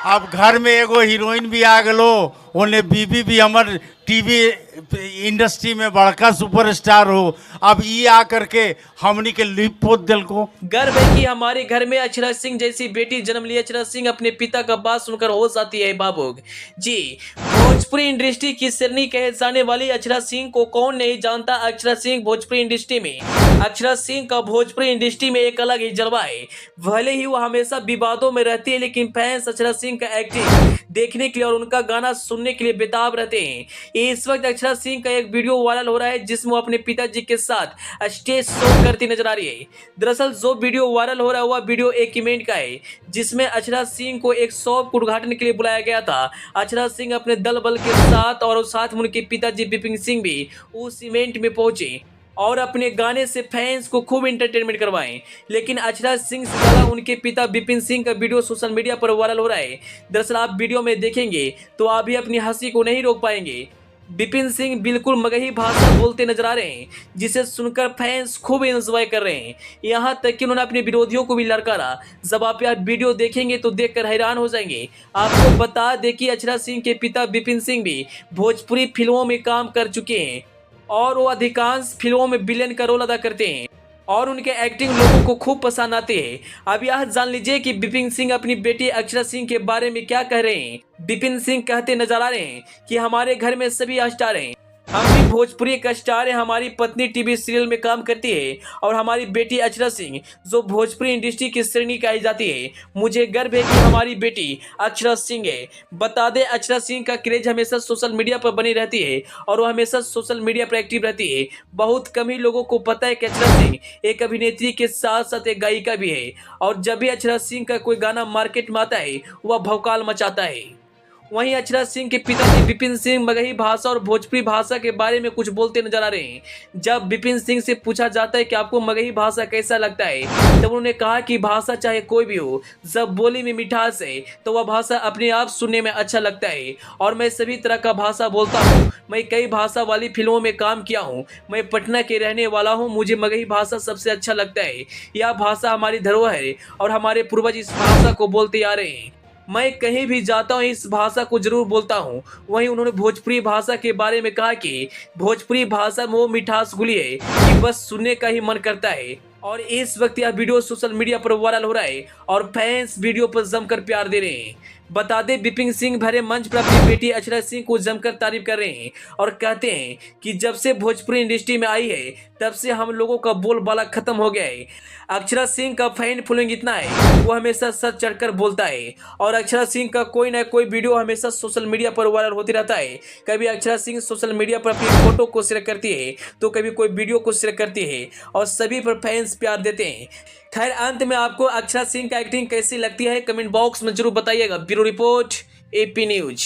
अब घर में एगो हीरोइन भी आ गलो, ओने बीबी भी हमर टीवी इंडस्ट्री में बड़का सुपरस्टार हो। अब ई आ करके हमनी के लिप पोत दिल को। गर्व है कि हमारे घर में अक्षरा सिंह जैसी बेटी जन्म ली। अक्षरा सिंह अपने पिता का बात सुनकर होश आती है भावुक। जी, भोजपुरी इंडस्ट्री की सिरनी कहे जाने वाली अक्षरा सिंह को कौन नहीं जानता। अक्षरा सिंह भोजपुरी इंडस्ट्री में, अक्षरा सिंह का भोजपुरी इंडस्ट्री में एक अलग ही जलवा है। भले ही वो हमेशा विवादों में रहती है, लेकिन फैंस अक्षरा सिंह का एक्टिंग देखने के लिए और उनका गाना सुनने के लिए बेताब रहते हैं। इस वक्त अक्षरा सिंह का एक वीडियो वायरल हो रहा है जिसमें वो अपने पिताजी के साथ स्टेज शो करती नजर आ रही है। दरअसल जो वीडियो वायरल हो रहा हुआ वीडियो एक इवेंट का है जिसमें अक्षरा सिंह को एक शॉप को उद्घाटन के लिए बुलाया गया था। अक्षरा सिंह अपने दल बल के साथ और साथ में उनके पिताजी विपिन सिंह भी उस इवेंट में पहुंचे और अपने गाने से फैंस को खूब एंटरटेनमेंट करवाएं। लेकिन अक्षरा सिंह से ज्यादा उनके पिता विपिन सिंह का वीडियो सोशल मीडिया पर वायरल हो रहा है। दरअसल आप वीडियो में देखेंगे तो आप भी अपनी हंसी को नहीं रोक पाएंगे। विपिन सिंह बिल्कुल मगही भाषा बोलते नजर आ रहे हैं जिसे सुनकर फैंस खूब एंजॉय कर रहे हैं। यहाँ तक कि उन्होंने अपने विरोधियों को भी ललकारा। जब आप यह वीडियो देखेंगे तो देखकर हैरान हो जाएंगे। आपको बता दें कि अक्षरा सिंह के पिता विपिन सिंह भी भोजपुरी फिल्मों में काम कर चुके हैं और वो अधिकांश फिल्मों में विलेन का रोल अदा करते हैं और उनके एक्टिंग लोगों को खूब पसंद आते हैं। अब यह जान लीजिए कि विपिन सिंह अपनी बेटी अक्षरा सिंह के बारे में क्या कह रहे हैं। विपिन सिंह कहते नजर आ रहे हैं कि हमारे घर में सभी स्टार हैं, हम भी भोजपुरी का स्टार है। हमारी पत्नी टीवी सीरियल में काम करती है और हमारी बेटी अक्षरा सिंह जो भोजपुरी इंडस्ट्री की श्रेणी कही जाती है। मुझे गर्व है कि हमारी बेटी अक्षरा सिंह है। बता दें अक्षरा सिंह का क्रेज हमेशा सोशल मीडिया पर बनी रहती है और वो हमेशा सोशल मीडिया पर एक्टिव रहती है। बहुत कम ही लोगों को पता है कि अक्षरा सिंह एक अभिनेत्री के साथ साथ एक गायिका भी है और जब भी अक्षरा सिंह का कोई गाना मार्केट में आता है वह भौकाल मचाता है। वहीं अक्षरा सिंह के पिताजी विपिन सिंह मगही भाषा और भोजपुरी भाषा के बारे में कुछ बोलते नजर आ रहे हैं। जब विपिन सिंह से पूछा जाता है कि आपको मगही भाषा कैसा लगता है तब उन्होंने कहा कि भाषा चाहे कोई भी हो, जब बोली में मिठास है तो वह भाषा अपने आप सुनने में अच्छा लगता है और मैं सभी तरह का भाषा बोलता हूँ। मैं कई भाषा वाली फिल्मों में काम किया हूँ। मैं पटना के रहने वाला हूँ। मुझे मगही भाषा सबसे अच्छा लगता है। यह भाषा हमारी धरोहर है और हमारे पूर्वज इस भाषा को बोलते आ रहे हैं। मैं कहीं भी जाता हूँ इस भाषा को जरूर बोलता हूँ। वहीं उन्होंने भोजपुरी भाषा के बारे में कहा कि भोजपुरी भाषा में वो मिठास घुली है कि बस सुनने का ही मन करता है। और इस वक्त यह वीडियो सोशल मीडिया पर वायरल हो रहा है और फैंस वीडियो पर जमकर प्यार दे रहे हैं। बता दें विपिन सिंह भरे मंच पर अपनी बेटी अक्षरा सिंह को जमकर तारीफ कर रहे हैं और कहते हैं कि जब से भोजपुरी इंडस्ट्री में आई है तब से हम लोगों का बोलबाला खत्म हो गया है। अक्षरा सिंह का फैन फॉलोइंग इतना है वो हमेशा सच चढ़कर बोलता है और अक्षरा सिंह का कोई ना कोई वीडियो हमेशा सोशल मीडिया पर वायरल होती रहता है। कभी अक्षरा सिंह सोशल मीडिया पर अपनी फोटो को शेयर करती है तो कभी कोई वीडियो को शेयर करती है और सभी पर फैंस प्यार देते हैं। खैर अंत में आपको अक्षरा सिंह का एक्टिंग कैसी लगती है कमेंट बॉक्स में जरूर बताइएगा। Bureau report, AP news.